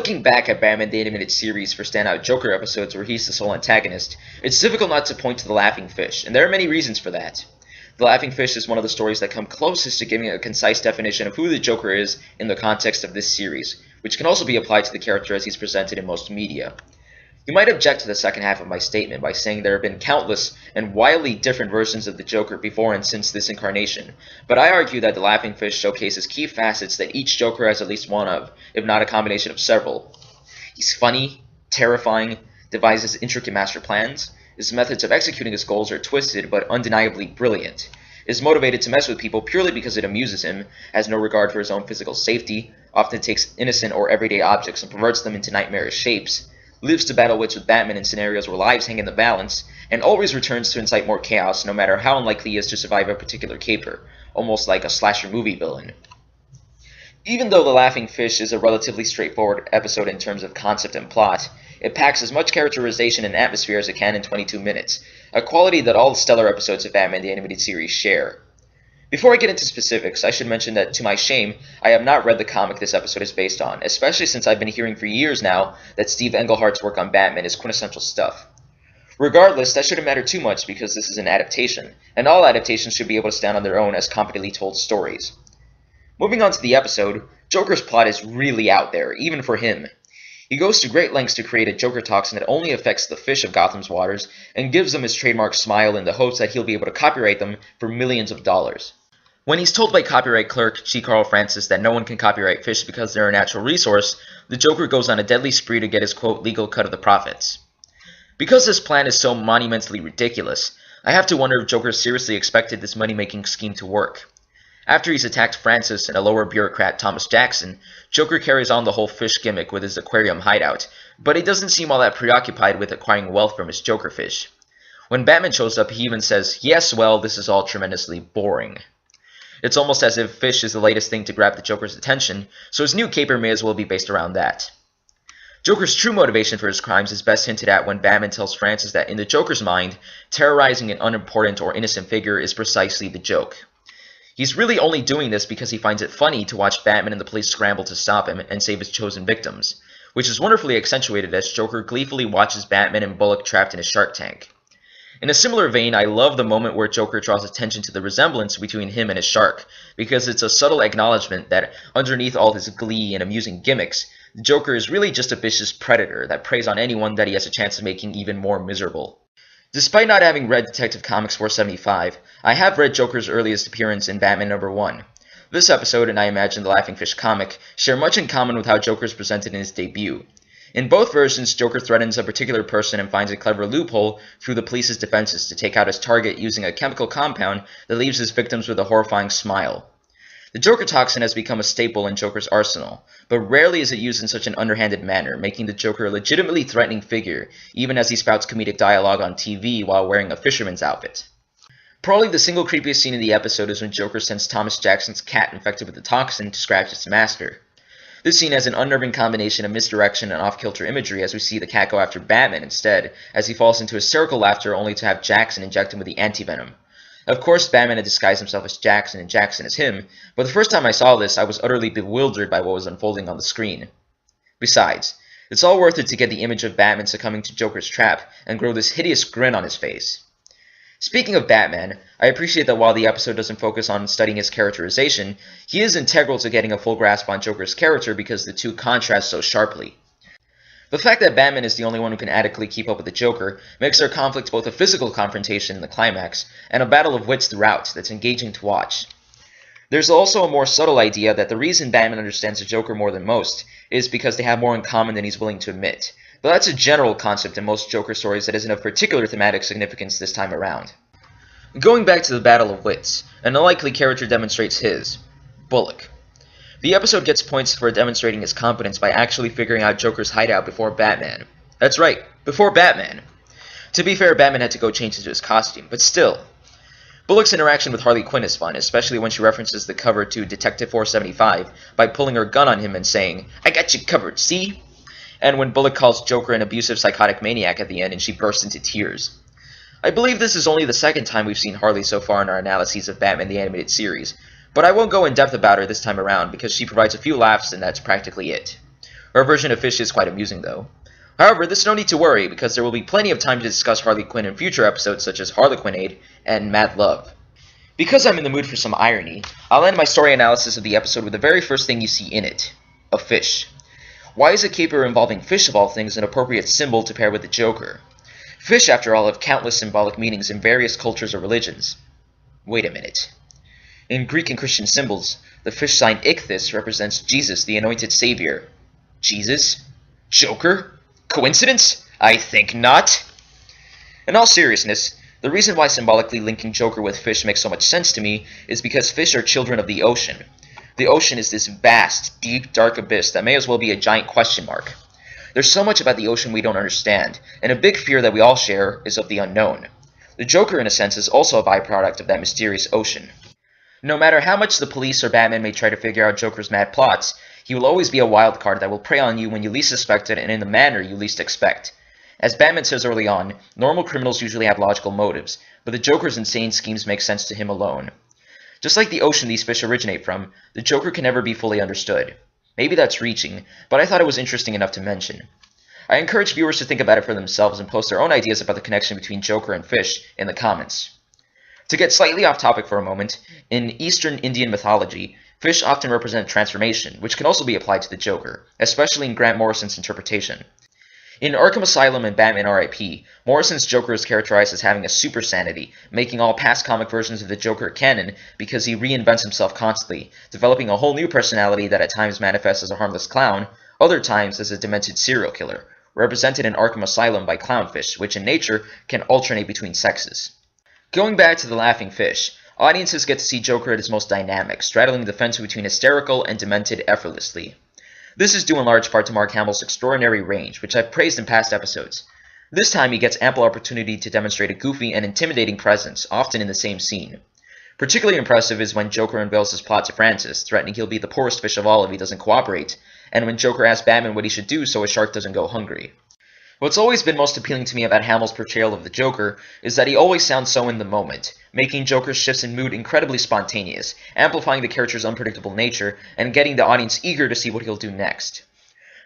looking back at Batman the Animated Series for standout Joker episodes where he's the sole antagonist, it's difficult not to point to the Laughing Fish, and there are many reasons for that. The Laughing Fish is one of the stories that come closest to giving a concise definition of who the Joker is in the context of this series, which can also be applied to the character as he's presented in most media. You might object to the second half of my statement by saying there have been countless and wildly different versions of the Joker before and since this incarnation, but I argue that the Laughing Fish showcases key facets that each Joker has at least one of, if not a combination of several. He's funny, terrifying, devises intricate master plans, his methods of executing his goals are twisted but undeniably brilliant, is motivated to mess with people purely because it amuses him, has no regard for his own physical safety, often takes innocent or everyday objects and perverts them into nightmarish shapes, lives to battle wits with Batman in scenarios where lives hang in the balance, and always returns to incite more chaos no matter how unlikely he is to survive a particular caper, almost like a slasher movie villain. Even though The Laughing Fish is a relatively straightforward episode in terms of concept and plot, it packs as much characterization and atmosphere as it can in 22 minutes, a quality that all the stellar episodes of Batman the Animated Series share. Before I get into specifics, I should mention that, to my shame, I have not read the comic this episode is based on, especially since I've been hearing for years now that Steve Englehart's work on Batman is quintessential stuff. Regardless, that shouldn't matter too much because this is an adaptation, and all adaptations should be able to stand on their own as competently told stories. Moving on to the episode, Joker's plot is really out there, even for him. He goes to great lengths to create a Joker toxin that only affects the fish of Gotham's waters, and gives them his trademark smile in the hopes that he'll be able to copyright them for millions of dollars. When he's told by copyright clerk G. Carl Francis that no one can copyright fish because they're a natural resource, the Joker goes on a deadly spree to get his quote legal cut of the profits. Because this plan is so monumentally ridiculous, I have to wonder if Joker seriously expected this money-making scheme to work. After he's attacked Francis and a lower bureaucrat Thomas Jackson, Joker carries on the whole fish gimmick with his aquarium hideout, but he doesn't seem all that preoccupied with acquiring wealth from his Joker fish. When Batman shows up, he even says, "Yes, well, this is all tremendously boring." It's almost as if fish is the latest thing to grab the Joker's attention, so his new caper may as well be based around that. Joker's true motivation for his crimes is best hinted at when Batman tells Francis that in the Joker's mind, terrorizing an unimportant or innocent figure is precisely the joke. He's really only doing this because he finds it funny to watch Batman and the police scramble to stop him and save his chosen victims, which is wonderfully accentuated as Joker gleefully watches Batman and Bullock trapped in a shark tank. In a similar vein, I love the moment where Joker draws attention to the resemblance between him and his shark, because it's a subtle acknowledgement that underneath all his glee and amusing gimmicks, the Joker is really just a vicious predator that preys on anyone that he has a chance of making even more miserable. Despite not having read Detective Comics 475, I have read Joker's earliest appearance in Batman #1. This episode, and I imagine the Laughing Fish comic, share much in common with how Joker is presented in his debut. In both versions, Joker threatens a particular person and finds a clever loophole through the police's defenses to take out his target using a chemical compound that leaves his victims with a horrifying smile. The Joker toxin has become a staple in Joker's arsenal, but rarely is it used in such an underhanded manner, making the Joker a legitimately threatening figure, even as he spouts comedic dialogue on TV while wearing a fisherman's outfit. Probably the single creepiest scene in the episode is when Joker sends Thomas Jackson's cat infected with the toxin to scratch its master. This scene has an unnerving combination of misdirection and off-kilter imagery as we see the cat go after Batman instead, as he falls into hysterical laughter only to have Jackson inject him with the anti-venom. Of course, Batman had disguised himself as Jackson and Jackson as him, but the first time I saw this, I was utterly bewildered by what was unfolding on the screen. Besides, it's all worth it to get the image of Batman succumbing to Joker's trap and grow this hideous grin on his face. Speaking of Batman, I appreciate that while the episode doesn't focus on studying his characterization, he is integral to getting a full grasp on Joker's character because the two contrast so sharply. The fact that Batman is the only one who can adequately keep up with the Joker makes their conflict both a physical confrontation in the climax and a battle of wits throughout that's engaging to watch. There's also a more subtle idea that the reason Batman understands the Joker more than most is because they have more in common than he's willing to admit. But that's a general concept in most Joker stories that isn't of particular thematic significance this time around. Going back to the battle of wits, an unlikely character demonstrates his, Bullock. The episode gets points for demonstrating his competence by actually figuring out Joker's hideout before Batman. That's right, before Batman. To be fair, Batman had to go change into his costume, but still. Bullock's interaction with Harley Quinn is fun, especially when she references the cover to Detective 475 by pulling her gun on him and saying, "I got you covered, see?" And when Bullock calls Joker an abusive psychotic maniac at the end and she bursts into tears. I believe this is only the second time we've seen Harley so far in our analyses of Batman the Animated Series, but I won't go in depth about her this time around because she provides a few laughs and that's practically it. Her version of Fish is quite amusing, though. However, there's no need to worry, because there will be plenty of time to discuss Harley Quinn in future episodes such as Harlequinade and Mad Love. Because I'm in the mood for some irony, I'll end my story analysis of the episode with the very first thing you see in it: a fish. Why is a caper involving fish of all things an appropriate symbol to pair with the Joker? Fish, after all, have countless symbolic meanings in various cultures or religions. Wait a minute. In Greek and Christian symbols, the fish sign Ichthys represents Jesus, the anointed savior. Jesus? Joker? Coincidence? I think not. In all seriousness, the reason why symbolically linking Joker with fish makes so much sense to me is because fish are children of the ocean. The ocean is this vast, deep, dark abyss that may as well be a giant question mark. There's so much about the ocean we don't understand, and a big fear that we all share is of the unknown. The Joker, in a sense, is also a byproduct of that mysterious ocean. No matter how much the police or Batman may try to figure out Joker's mad plots, he will always be a wild card that will prey on you when you least suspect it and in the manner you least expect. As Batman says early on, normal criminals usually have logical motives, but the Joker's insane schemes make sense to him alone. Just like the ocean these fish originate from, the Joker can never be fully understood. Maybe that's reaching, but I thought it was interesting enough to mention. I encourage viewers to think about it for themselves and post their own ideas about the connection between Joker and fish in the comments. To get slightly off topic for a moment, in Eastern Indian mythology, fish often represent transformation, which can also be applied to the Joker, especially in Grant Morrison's interpretation. In Arkham Asylum and Batman R.I.P., Morrison's Joker is characterized as having a super sanity, making all past comic versions of the Joker canon because he reinvents himself constantly, developing a whole new personality that at times manifests as a harmless clown, other times as a demented serial killer, represented in Arkham Asylum by clownfish, which in nature can alternate between sexes. Going back to the laughing fish, audiences get to see Joker at his most dynamic, straddling the fence between hysterical and demented effortlessly. This is due in large part to Mark Hamill's extraordinary range, which I've praised in past episodes. This time he gets ample opportunity to demonstrate a goofy and intimidating presence, often in the same scene. Particularly impressive is when Joker unveils his plot to Francis, threatening he'll be the poorest fish of all if he doesn't cooperate, and when Joker asks Batman what he should do so a shark doesn't go hungry. What's always been most appealing to me about Hamill's portrayal of the Joker is that he always sounds so in the moment, making Joker's shifts in mood incredibly spontaneous, amplifying the character's unpredictable nature, and getting the audience eager to see what he'll do next.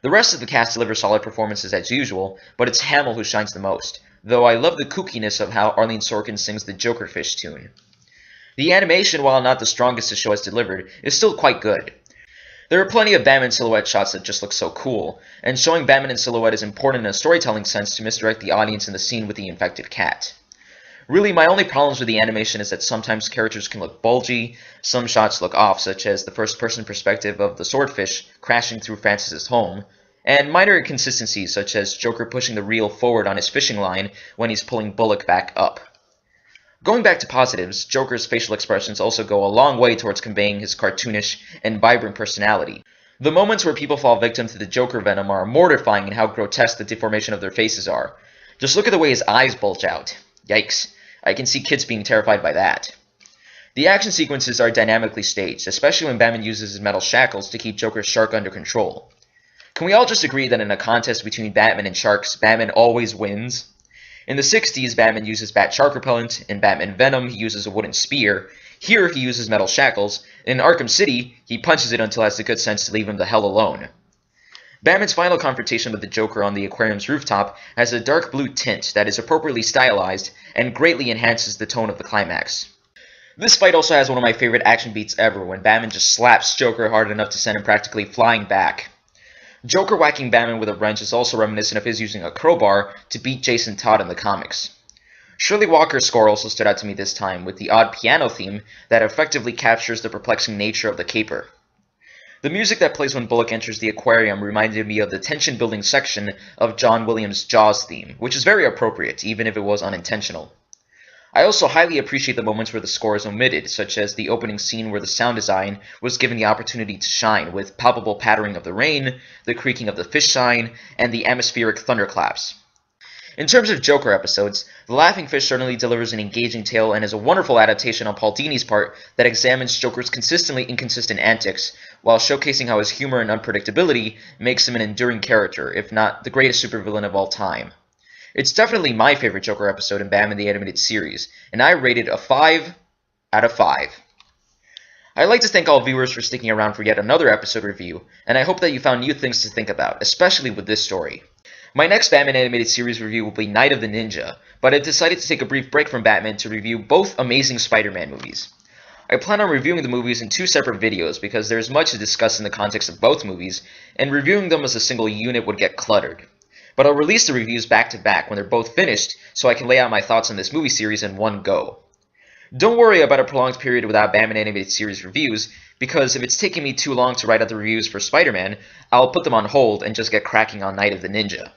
The rest of the cast delivers solid performances as usual, but it's Hamill who shines the most, though I love the kookiness of how Arlene Sorkin sings the Joker Fish tune. The animation, while not the strongest the show has delivered, is still quite good. There are plenty of Batman silhouette shots that just look so cool, and showing Batman in silhouette is important in a storytelling sense to misdirect the audience in the scene with the infected cat. Really, my only problems with the animation is that sometimes characters can look bulgy, some shots look off, such as the first-person perspective of the swordfish crashing through Francis' home, and minor inconsistencies such as Joker pushing the reel forward on his fishing line when he's pulling Bullock back up. Going back to positives, Joker's facial expressions also go a long way towards conveying his cartoonish and vibrant personality. The moments where people fall victim to the Joker venom are mortifying in how grotesque the deformation of their faces are. Just look at the way his eyes bulge out. Yikes. I can see kids being terrified by that. The action sequences are dynamically staged, especially when Batman uses his metal shackles to keep Joker's shark under control. Can we all just agree that in a contest between Batman and sharks, Batman always wins? In the 60s, Batman uses bat shark repellent. In Batman Venom, he uses a wooden spear. Here, he uses metal shackles. In Arkham City, he punches it until it has the good sense to leave him the hell alone. Batman's final confrontation with the Joker on the aquarium's rooftop has a dark blue tint that is appropriately stylized and greatly enhances the tone of the climax. This fight also has one of my favorite action beats ever, when Batman just slaps Joker hard enough to send him practically flying back. Joker whacking Batman with a wrench is also reminiscent of his using a crowbar to beat Jason Todd in the comics. Shirley Walker's score also stood out to me this time, with the odd piano theme that effectively captures the perplexing nature of the caper. The music that plays when Bullock enters the aquarium reminded me of the tension-building section of John Williams' Jaws theme, which is very appropriate, even if it was unintentional. I also highly appreciate the moments where the score is omitted, such as the opening scene where the sound design was given the opportunity to shine, with palpable pattering of the rain, the creaking of the fish sign, and the atmospheric thunderclaps. In terms of Joker episodes, The Laughing Fish certainly delivers an engaging tale and is a wonderful adaptation on Paul Dini's part that examines Joker's consistently inconsistent antics, while showcasing how his humor and unpredictability makes him an enduring character, if not the greatest supervillain of all time. It's definitely my favorite Joker episode in Batman the Animated Series, and I rated a 5 out of 5. I'd like to thank all viewers for sticking around for yet another episode review, and I hope that you found new things to think about, especially with this story. My next Batman animated series review will be Night of the Ninja, but I've decided to take a brief break from Batman to review both Amazing Spider-Man movies. I plan on reviewing the movies in two separate videos because there is much to discuss in the context of both movies, and reviewing them as a single unit would get cluttered. But I'll release the reviews back to back when they're both finished so I can lay out my thoughts on this movie series in one go. Don't worry about a prolonged period without Batman animated series reviews, because if it's taking me too long to write out the reviews for Spider-Man, I'll put them on hold and just get cracking on Night of the Ninja.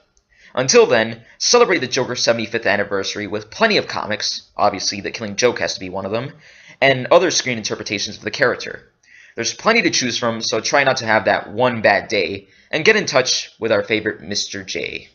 Until then, celebrate the Joker's 75th anniversary with plenty of comics, obviously The Killing Joke has to be one of them, and other screen interpretations of the character. There's plenty to choose from, so try not to have that one bad day, and get in touch with our favorite Mr. J.